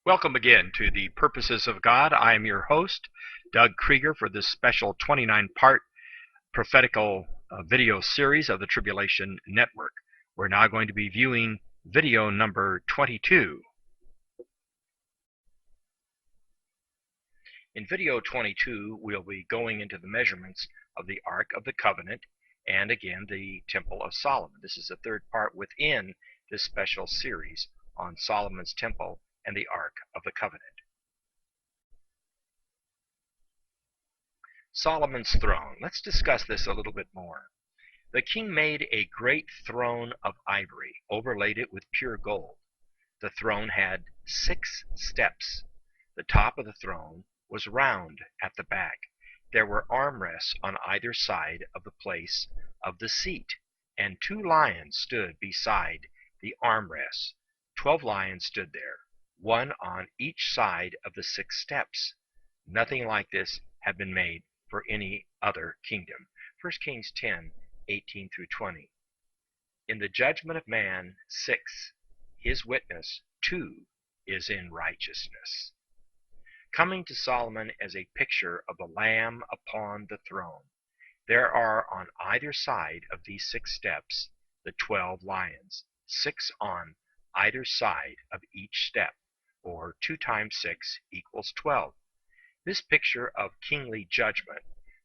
Welcome again to the Purposes of God. I am your host, Doug Krieger, for this special 29-part prophetical video series of the Tribulation Network. We're now going to be viewing video number 22. In video 22, we'll be going into the measurements of the Ark of the Covenant and again the Temple of Solomon. This is the third part within this special series on Solomon's Temple and the Ark of the Covenant. Solomon's throne. Let's discuss this a little bit more. The king made a great throne of ivory, overlaid it with pure gold. The throne had 6 steps. The top of the throne was round at the back. There were armrests on either side of the place of the seat, and 2 lions stood beside the armrests. 12 lions stood there, one on each side of the 6 steps. Nothing like this had been made for any other kingdom. 1 Kings 10:18 through 20. In the judgment of man, 6. His witness, 2, is in righteousness. Coming to Solomon as a picture of the Lamb upon the throne, there are on either side of these 6 steps the 12 lions, 6 on either side of each step, or 2 times 6 equals 12. This picture of kingly judgment,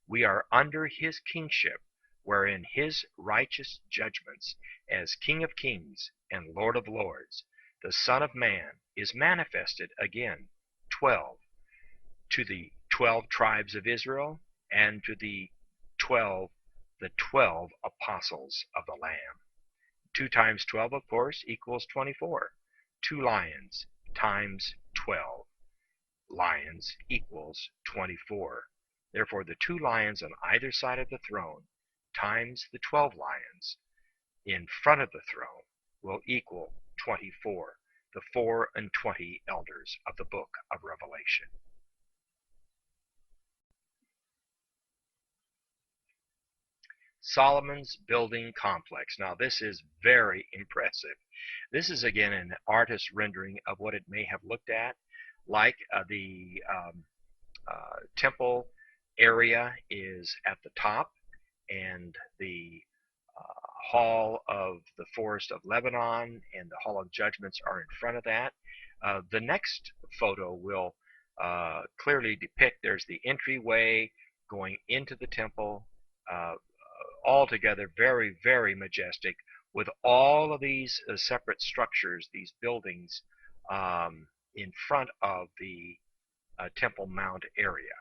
we are under his kingship, wherein his righteous judgments as King of kings and Lord of lords, the Son of Man, is manifested again, 12, to the 12 tribes of Israel and to the 12 apostles of the Lamb. 2 times 12, of course, equals 24. 2 lions times 12 lions equals 24. Therefore, the 2 lions on either side of the throne times the 12 lions in front of the throne will equal 24, the 24 elders of the book of Revelation. Solomon's building complex. Now this is very impressive. This is again an artist's rendering of what it may have looked at like. The temple area is at the top, and the hall of the forest of Lebanon and the hall of judgments are in front of that. The next photo will clearly depict there's the entryway going into the temple, altogether very, very majestic, with all of these separate structures, these buildings, in front of the Temple Mount area.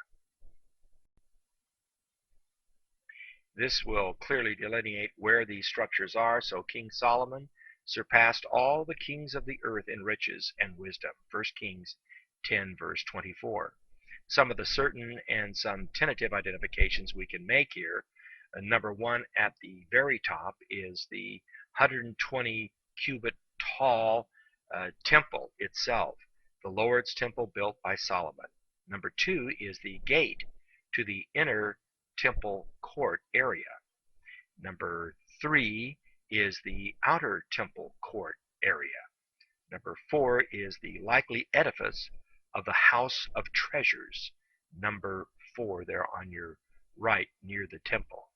This will clearly delineate where these structures are. So King Solomon surpassed all the kings of the earth in riches and wisdom. 1 Kings 10 verse 24. Some of the certain and some tentative identifications we can make here. Number 1, at the very top is the 120 cubit tall temple itself, the Lord's temple built by Solomon. Number 2 is the gate to the inner temple court area. Number 3 is the outer temple court area. Number 4 is the likely edifice of the house of treasures. Number 4 there on your right near the temple.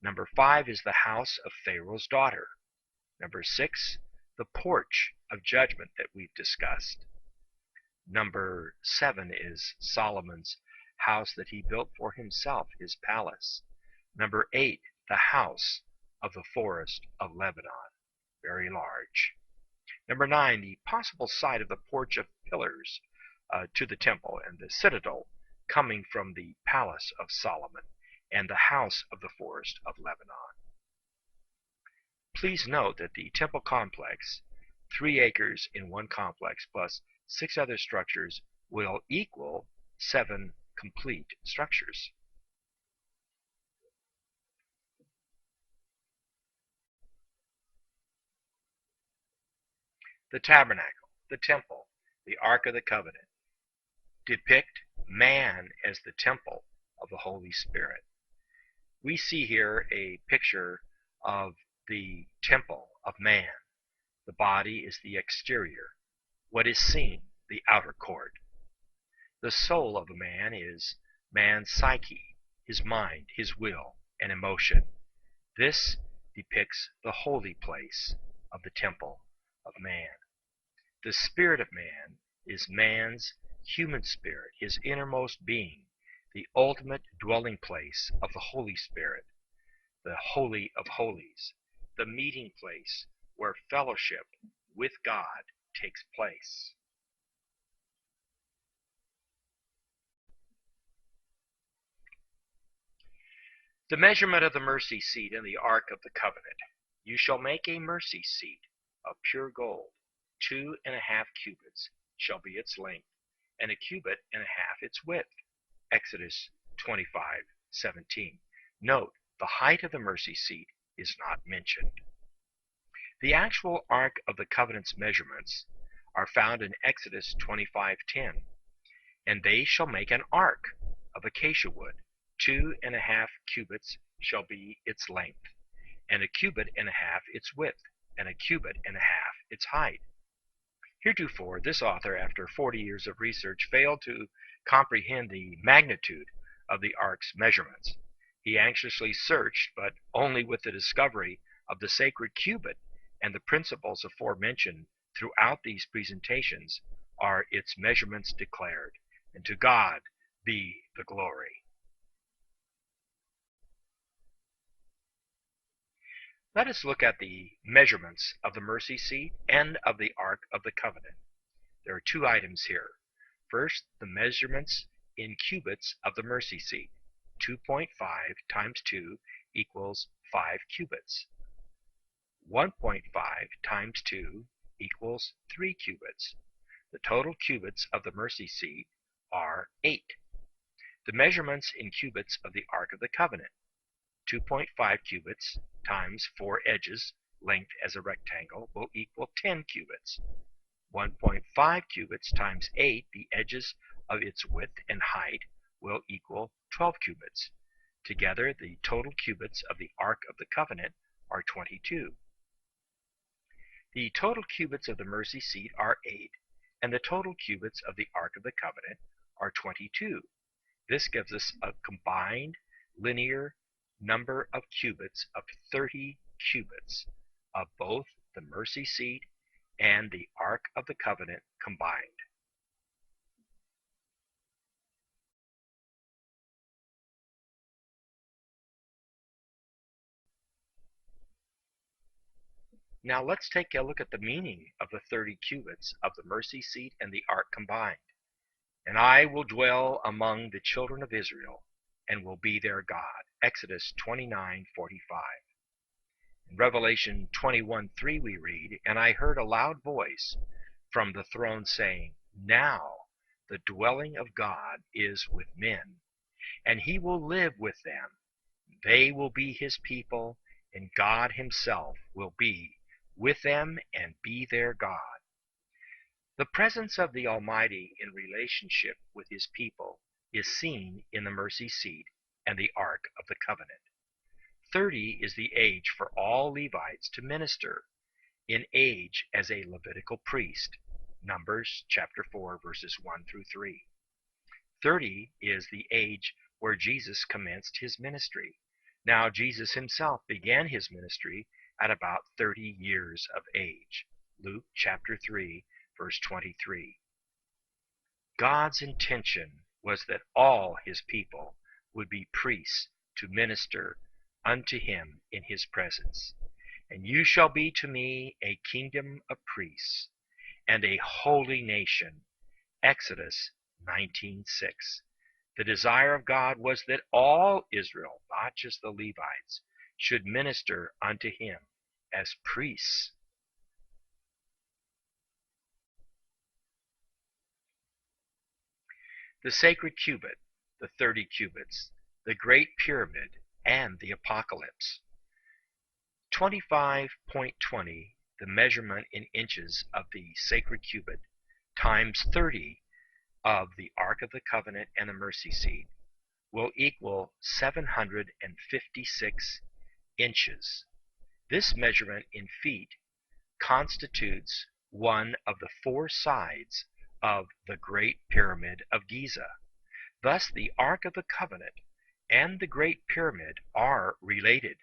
Number 5 is the house of Pharaoh's daughter. Number 6, the porch of judgment that we've discussed. Number 7 is Solomon's house that he built for himself, his palace. Number 8, the house of the forest of Lebanon, very large. Number 9, the possible site of the porch of pillars to the temple and the citadel coming from the palace of Solomon and the house of the forest of Lebanon. Please note that the temple complex, 3 acres in one complex plus 6 other structures, will equal 7 complete structures. The tabernacle, the temple, the Ark of the Covenant depict man as the temple of the Holy Spirit. We see here a picture of the temple of man. The body is the exterior. What is seen, the outer court. The soul of a man is man's psyche, his mind, his will, and emotion. This depicts the holy place of the temple of man. The spirit of man is man's human spirit, his innermost being, the ultimate dwelling place of the Holy Spirit, the Holy of Holies, the meeting place where fellowship with God takes place. The measurement of the mercy seat and the ark of the covenant. You shall make a mercy seat of pure gold. 2.5 cubits shall be its length, and 1.5 cubits its width. Exodus 25:17. Note, the height of the mercy seat is not mentioned. The actual Ark of the Covenant's measurements are found in Exodus 25:10. And they shall make an ark of acacia wood. 2.5 cubits shall be its length, and 1.5 cubits its width, and 1.5 cubits its height. Heretofore, this author, after 40 years of research, failed to comprehend the magnitude of the ark's measurements. He anxiously searched, but only with the discovery of the sacred cubit and the principles aforementioned throughout these presentations are its measurements declared. And to God be the glory. Let us look at the measurements of the mercy seat and of the Ark of the Covenant. There are 2 items here. First, the measurements in cubits of the mercy seat. 2.5 times 2 equals 5 cubits. 1.5 times 2 equals 3 cubits. The total cubits of the mercy seat are 8. The measurements in cubits of the Ark of the Covenant. 2.5 cubits times 4 edges, length as a rectangle, will equal 10 cubits. 1.5 cubits times 8, the edges of its width and height, will equal 12 cubits. Together, the total cubits of the Ark of the Covenant are 22. The total cubits of the mercy seat are 8, and the total cubits of the Ark of the Covenant are 22. This gives us a combined linear number of cubits of 30 cubits of both the mercy seat and the Ark of the Covenant combined. Now let's take a look at the meaning of the 30 cubits of the mercy seat and the ark combined. And I will dwell among the children of Israel, and will be their God. Exodus 29:45. In Revelation 21:3 we read, And I heard a loud voice from the throne saying, Now the dwelling of God is with men, and he will live with them. They will be his people, and God himself will be with them and be their God. The presence of the Almighty in relationship with his people is seen in the mercy seat and the Ark of the Covenant. 30 is the age for all Levites to minister in age as a Levitical priest. Numbers chapter 4 verses 1 through 3. 30 is the age where Jesus commenced his ministry. Now Jesus himself began his ministry at about 30 years of age. Luke chapter 3 verse 23. God's intention was that all his people would be priests to minister unto him in his presence. And you shall be to me a kingdom of priests and a holy nation. Exodus 19:6. The desire of God was that all Israel, not just the Levites, should minister unto him as priests. The sacred cubit, the 30 cubits, the great pyramid, and the apocalypse. 25.20, the measurement in inches of the sacred cubit, times 30 of the Ark of the Covenant and the mercy seat, will equal 756 inches. This measurement in feet constitutes one of the 4 sides of the Great Pyramid of Giza. Thus the Ark of the Covenant and the Great Pyramid are related,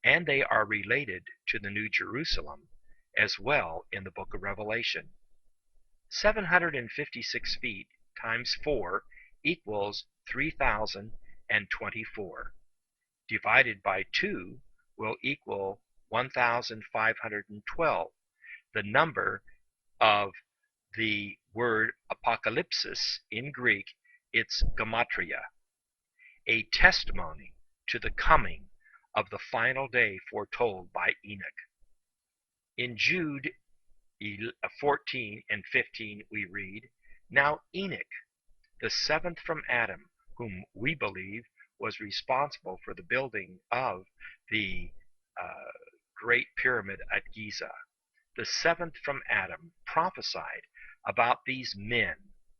and they are related to the New Jerusalem as well in the book of Revelation. 756 feet times 4 equals 3,024. Divided by 2 will equal 1,512. The number of the word apocalypsis in Greek, it's gematria, a testimony to the coming of the final day foretold by Enoch. In Jude 14 and 15 we read, "Now Enoch, the seventh from Adam, whom we believe was responsible for the building of the Great Pyramid at Giza, the seventh from Adam, prophesied about these men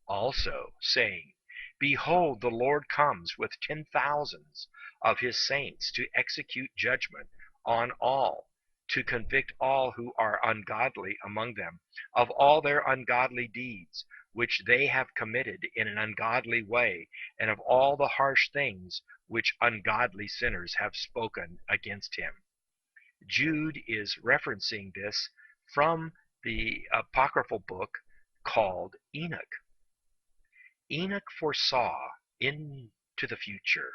also, saying, Behold, the Lord comes with 10,000s of his saints to execute judgment on all, to convict all who are ungodly among them of all their ungodly deeds, which they have committed in an ungodly way, and of all the harsh things which ungodly sinners have spoken against him." Jude is referencing this from the apocryphal book called Enoch. Enoch foresaw into the future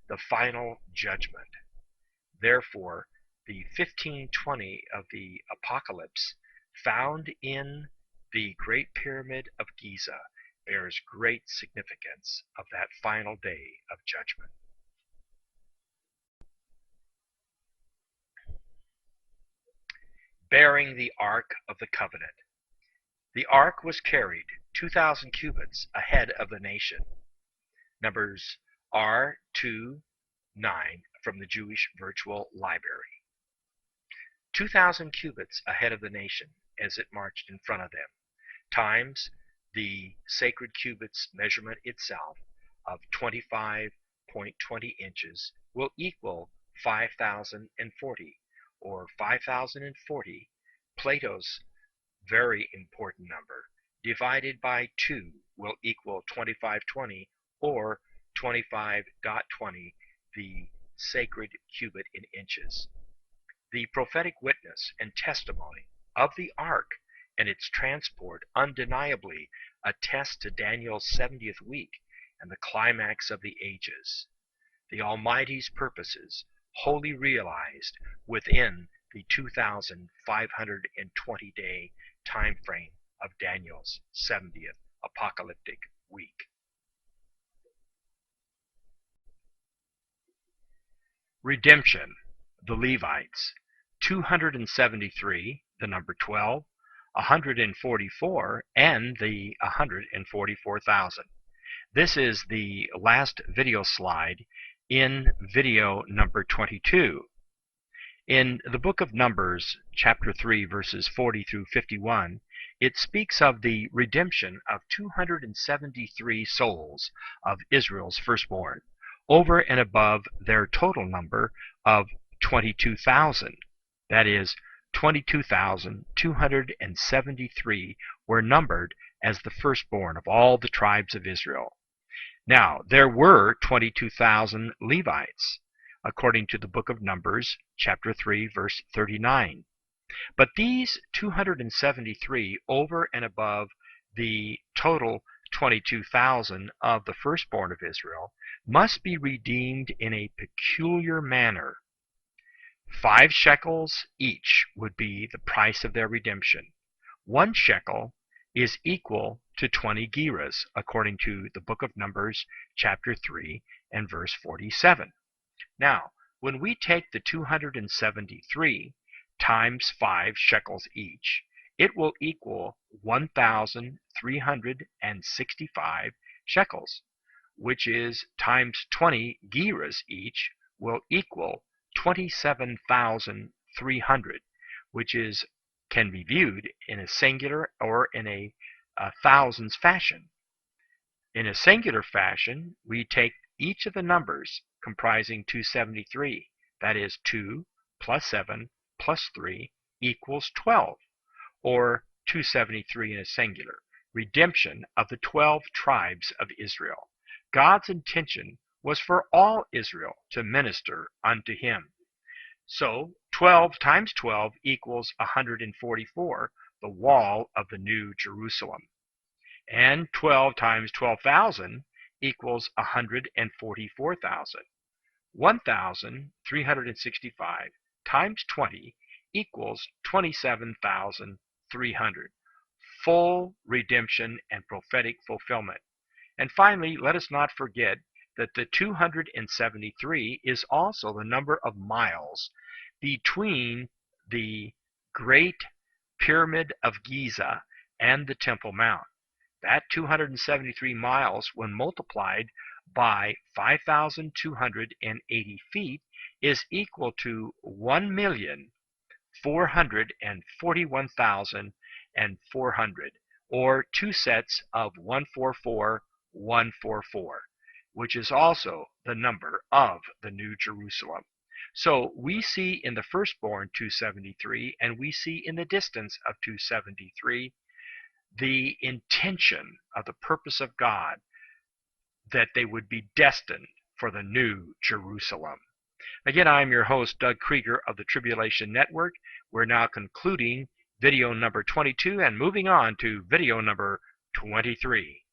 the final judgment. Therefore, the 1520 of the Apocalypse found in the Great Pyramid of Giza bears great significance of that final day of judgment. Bearing the Ark of the Covenant. The Ark was carried 2,000 cubits ahead of the nation. Numbers R2:9 from the Jewish Virtual Library. 2,000 cubits ahead of the nation as it marched in front of them, times the sacred cubits measurement itself of 25.20 inches will equal 5,040, or 5,040, Plato's very important number, divided by 2 will equal 2520, or 25.20, the sacred cubit in inches. The prophetic witness and testimony of the ark and its transport undeniably attest to Daniel's 70th week and the climax of the ages, the Almighty's purposes wholly realized within the 2,520-day time frame of Daniel's 70th apocalyptic week. Redemption, the Levites, 273, the number 12, 144, and the 144,000. This is the last video slide in video number 22. In the book of Numbers, chapter 3, verses 40 through 51, it speaks of the redemption of 273 souls of Israel's firstborn, over and above their total number of 22,000. That is, 22,273 were numbered as the firstborn of all the tribes of Israel. Now, there were 22,000 Levites, according to the book of Numbers, chapter 3, verse 39. But these 273 over and above the total 22,000 of the firstborn of Israel must be redeemed in a peculiar manner. 5 shekels each would be the price of their redemption. 1 shekel is equal to 20 gerahs, according to the book of Numbers, chapter 3, and verse 47. Now, when we take the 273 times 5 shekels each, it will equal 1,365 shekels, which is times 20 gerahs each will equal 27,300, which can be viewed in a singular or in a thousands fashion. In a singular fashion, we take each of the numbers comprising 273, that is 2 plus 7 plus 3 equals 12, or 273 in a singular. redemption of the 12 tribes of Israel. God's intention was for all Israel to minister unto him. So 12 times 12 equals 144, the wall of the New Jerusalem. And 12 times 12,000 equals 144,000. 1,365 times 20 equals 27,300. Full redemption and prophetic fulfillment. And finally, let us not forget that the 273 is also the number of miles between the Great Pyramid of Giza and the Temple Mount. That 273 miles, when multiplied by 5,280 feet, is equal to 1,441,400, or two sets of 144, 144, which is also the number of the New Jerusalem. So we see in the firstborn 273, and we see in the distance of 273, the intention of the purpose of God that they would be destined for the New Jerusalem. Again, I'm your host, Doug Krieger of the Tribulation Network. We're now concluding video number 22 and moving on to video number 23.